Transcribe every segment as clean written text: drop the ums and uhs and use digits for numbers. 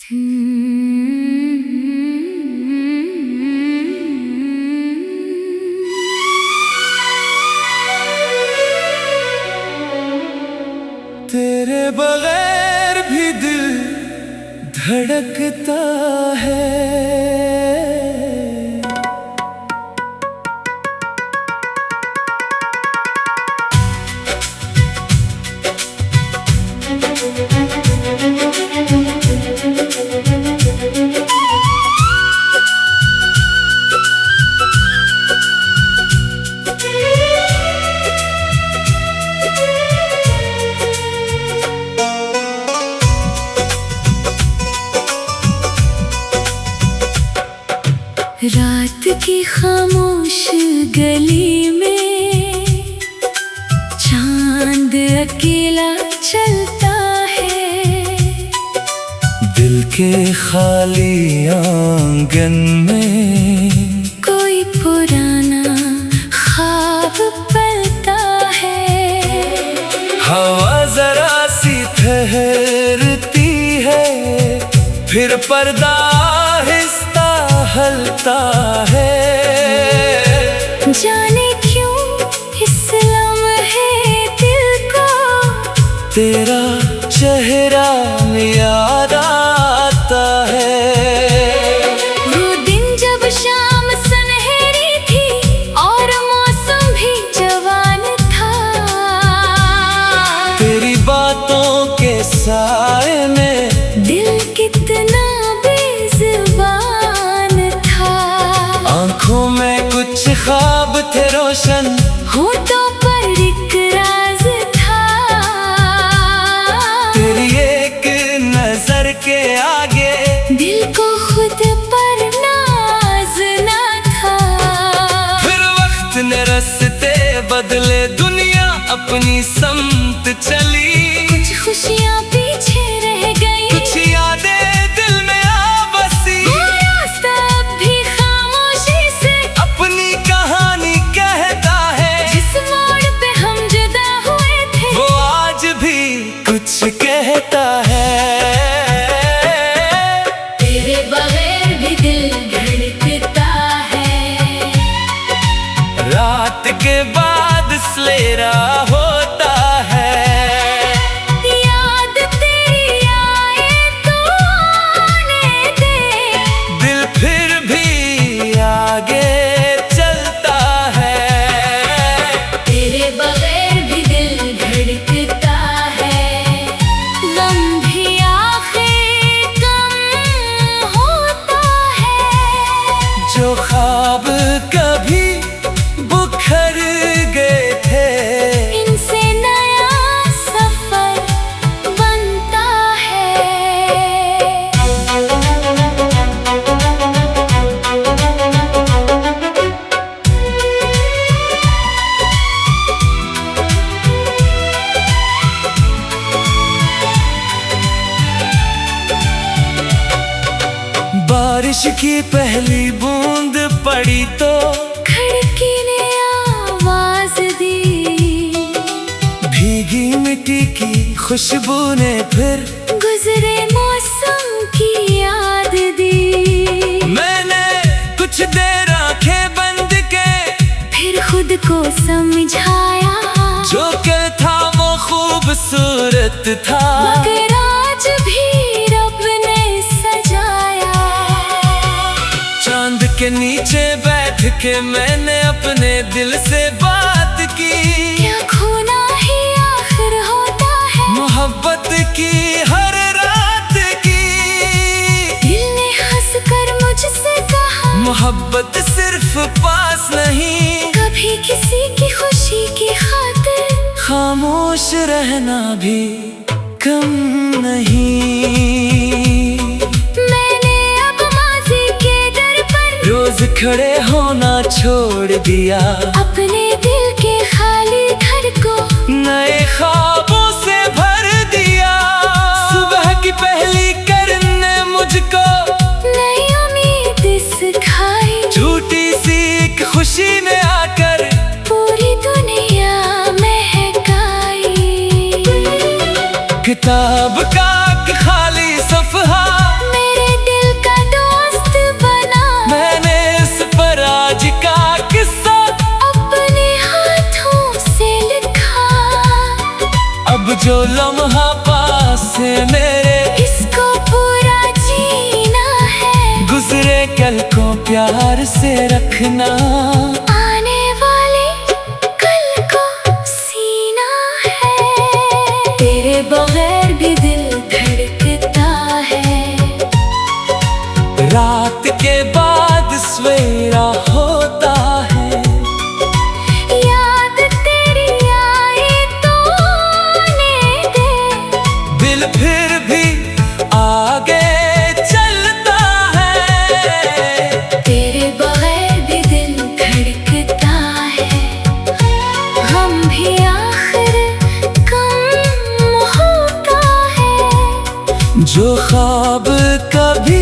तेरे बगैर भी दिल धड़कता है। रात की खामोश गली में चांद अकेला चलता है। दिल के खाली आंगन में कोई पुराना ख्वाब पलता है। हवा जरा सी ठहरती है, फिर पर्दा आहिस्ता हलता है। जाने क्यों इस लम्हे दिल को तेरा चेहरा याद आता है। वो दिन जब शाम सुनहरी थी और मौसम भी जवान था। तेरी बातों के साए में दिल कितना बेज़ुबान था। आँखों में कुछ ख्वाब थे रोशन, होठों पर एक राज था। तेरी एक नजर के आगे दिल को खुद पर नाज ना था। फिर वक्त ने रास्ते बदले, दुनिया अपनी समत चली। कुछ खुशियाँ पीछे रह गई, कुछ यादें दिल में आ बसी। वो रास्ता अब भी खामोशी से अपनी कहानी कहता है। जिस मोड़ पे हम जुदा हुए थे, वो आज भी कुछ कहता है। तेरे बगैर भी दिल धड़कता है। रात के बाद सवेरा होता है। याद तेरी आए तो आने दे, दिल फिर भी आगे चलता है। तेरे बगैर भी दिल धड़कता है। गम भी आखिर कम होता है। जो ख्वाब कभी बुखर गए थे, इनसे नया सफर बनता है। बारिश की पहली बूंद पड़ी तो खिड़की ने आवाज दी। भीगी मिट्टी की खुशबू ने फिर गुजरे मौसम की याद दी। मैंने कुछ देर आंखें बंद के फिर खुद को समझाया, जो क्या था वो खूबसूरत था। मगर आज भी रब ने सजाया। चांद के नीचे बैठ के मैंने अपने दिल से बात की। क्या खोना ही आखिर होता है, मोहब्बत की हर रात की। दिल ने हंसकर मुझसे कहा, मोहब्बत सिर्फ पास नहीं, कभी किसी की खुशी की खातिर खामोश रहना भी कम नहीं। मैंने अब माज़ी के दर पर रोज खड़े होना छोड़ दिया। अपने दिल के खाली घर को नए ख्वाबों से भर दिया। सुबह की पहली किरण ने मुझको नई उम्मीद सिखाई। झूठी सी एक खुशी ने आकर पूरी दुनिया महकाई। किताब का एक खाली सफ़हा मैं प्यार से रखना। आने वाले कल को सीना है, तेरे बगैर भी दिल धड़कता है। रात के बाद सवेरा होता है, याद तेरी आए तो आने दे। दिल फिर भी आगे चलता है, तेरे बगैर भी दिल धड़कता है। हम भी आखिर कम होता है, जो ख्वाब कभी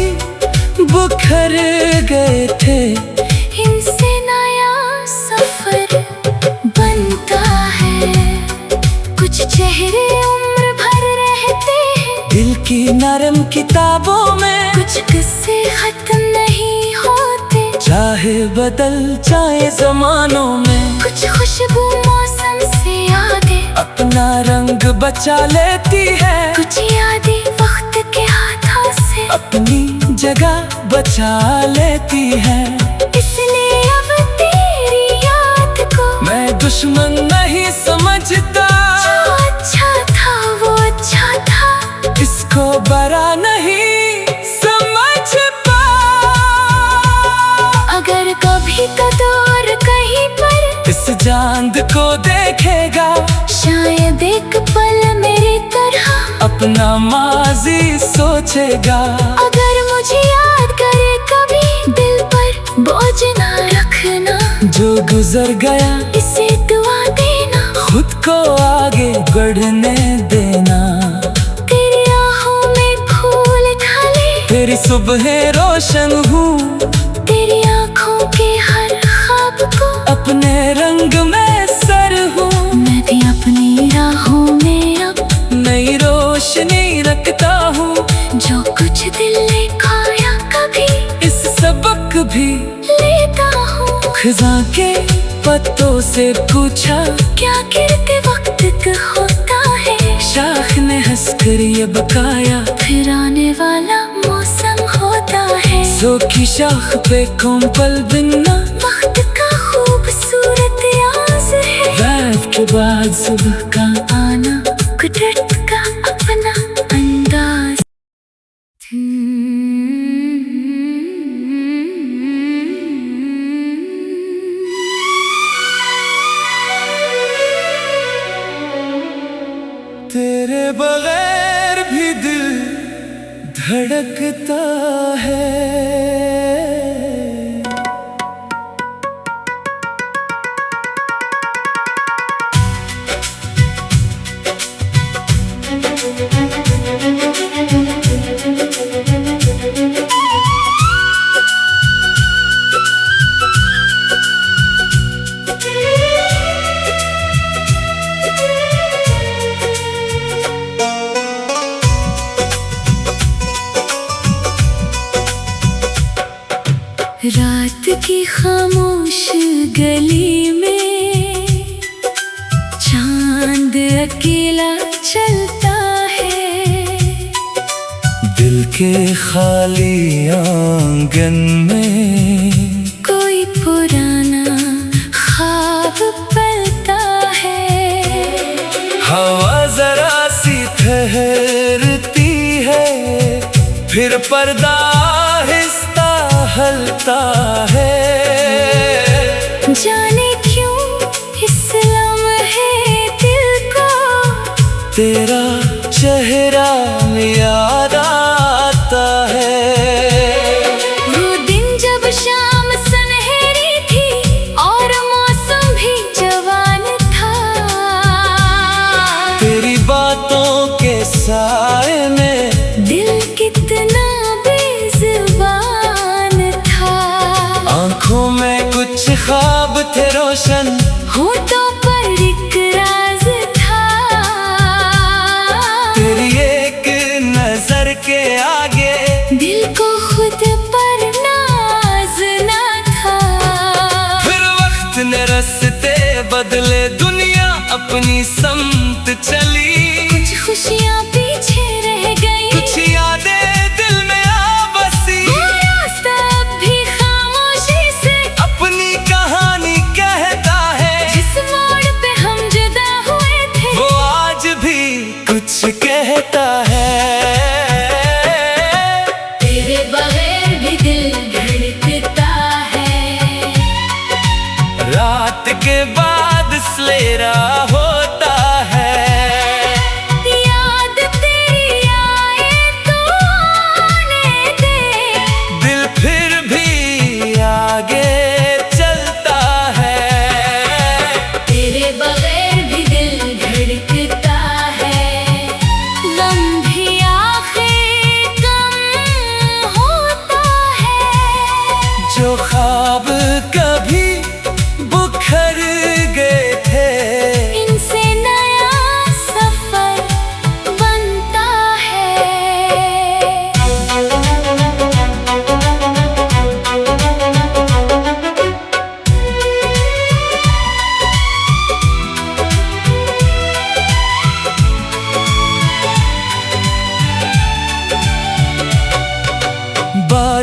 बुखर गए थे, इनसे नया सफर बनता है। कुछ चेहरे उम्र भर रहते हैं दिल की नरम किताबों में। कुछ किस्से खत्म नहीं होते, चाहे बदल जाए जमानों में। कुछ खुशबू मौसम से यादें अपना रंग बचा लेती है, कुछ यादें वक्त के हाथों से अपनी जगह बचा लेती है। इसलिए अब तेरी याद को मैं दुश्मन नहीं समझता, जो अच्छा था वो अच्छा था, इसको बरा नहीं समझता। अगर कभी का दौर कहीं पर इस चांद को देखेगा, शायद एक पल मेरी तरह अपना माजी सोचेगा। अगर मुझे याद करे कभी, दिल पर बोझ ना रखना। जो गुजर गया इसे दुआ देना, खुद को आगे बढ़ने देना। तेरी आँखों में फूल ढाले, तेरी सुबह रोशन हूँ, तेरी आँखों के हर ख्वाब को अपने रंग में सर हूँ। मैं भी अपनी राहों में अब नई रोशनी रखता हूँ, जो कुछ दिल ने खोया कभी इस सबक भी लेता हूँ। खिज़ां के पत्तों से पूछा, क्या गिरते वक्त का होता है, शाख ने हंसकर ये बकाया, फिर आने वाला मौसम होता है। सो की शाख पे कोमपल बिनना, वक्त का खूबसूरत याज है। रात के बाद सुबह का आना कुदरत का अपना अंदाज। तेरे बगैर भी दिल धड़कता है। रात की खामोश गली में चांद अकेला चलता है। दिल के खाली आंगन में कोई पुराना ख्वाब पलता है। हवा जरा सी ठहरती है, फिर पर्दा आहिस्ता हलता है। जाने क्यों इस लम्हे दिल को तेरा चेहरा याद आता है। वो दिन जब शाम सुनहरी थी और मौसम भी जवान था। तेरी बातों के साए में दिल कितना बेजुबान था। आंखों में कुछ ख्वाब थे रोशन, होठों पर एक राज था। तेरी एक नजर के आगे दिल को खुद पर नाज ना था। फिर वक्त ने रास्ते बदले, दुनिया अपनी समत चली। कुछ खुशियाँ पीछे रह गई, कुछ यादें दिल में आ बसी। वो रास्ता अब भी खामोश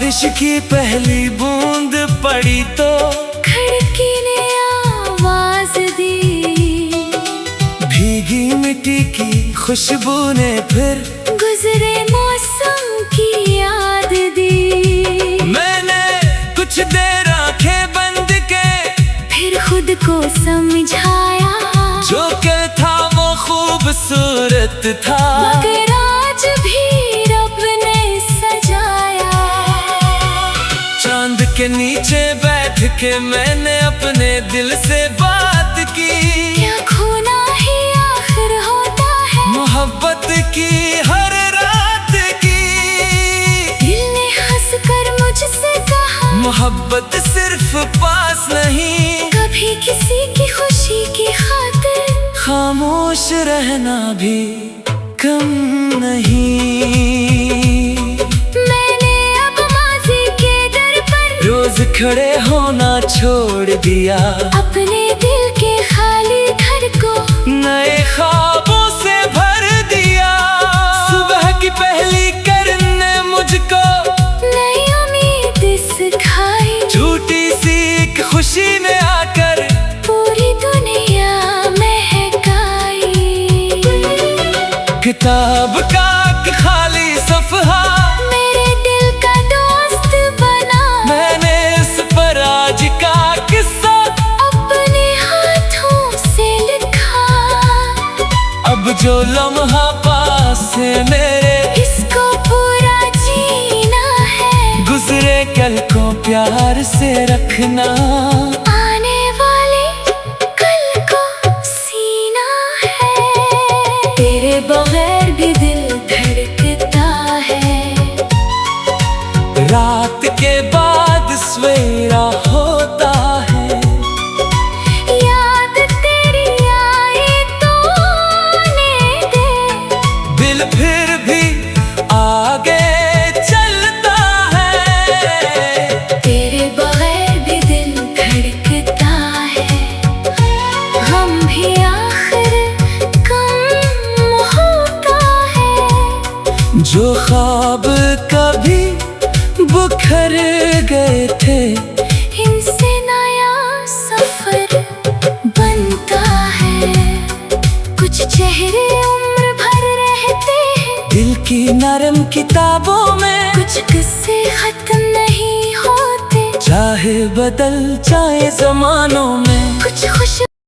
बारिश की पहली बूंद पड़ी तो खिड़की ने आवाज दी, भीगी मिट्टी की खुशबू ने फिर गुजरे मौसम की याद दी। मैंने कुछ देर आंखें बंद के फिर खुद को समझाया, जो कल था वो खूबसूरत था, मगर आज भी रब ने सजाया। चांद के नीचे बैठ के मैंने अपने दिल से बात की, क्या खोना ही आखिर होता है, मोहब्बत की हर रात की। दिल ने हंस कर मुझसे कहा, मोहब्बत सिर्फ पास नहीं, कभी किसी की खुशी की खातिर खामोश रहना भी कम नहीं। मैंने अब माज़ी के दर पर रोज खड़े होना छोड़ दिया, अपने दिल के खाली घर को नए ख्वाबों से भर दिया। सुबह की पहली किरण ने मुझको नई उम्मीद सिखाई, झूठी सी एक खुशी में आकर पूरी दुनिया महकाई। किताब का एक खाली सफ़हा मेरे दिल का दोस्त बना, मैंने इस पर आज का किस्सा अपने हाथों से लिखा। अब जो लम्हा पास है मेरे, इसको पूरा जीना है, गुजरे कल को प्यार से रखना, आने वाले कल को सीना है। तेरे बगैर भी दिल धड़कता है, रात के बाद सवेरा होता है, याद तेरी आए तो आने दे, दिल फिर भी आगे चलता है। तेरे बगैर भी दिल धड़कता है, हम भी आखिर कम होता है। जो ख्वाब कभी बुखर गए थे, इनसे नया सफर बनता है, कुछ चेहरे उम्र भर रहते हैं, दिल की नरम किताबों में कुछ किस्से खत्म नहीं होते, चाहे बदल जाए जमानों में, कुछ खुश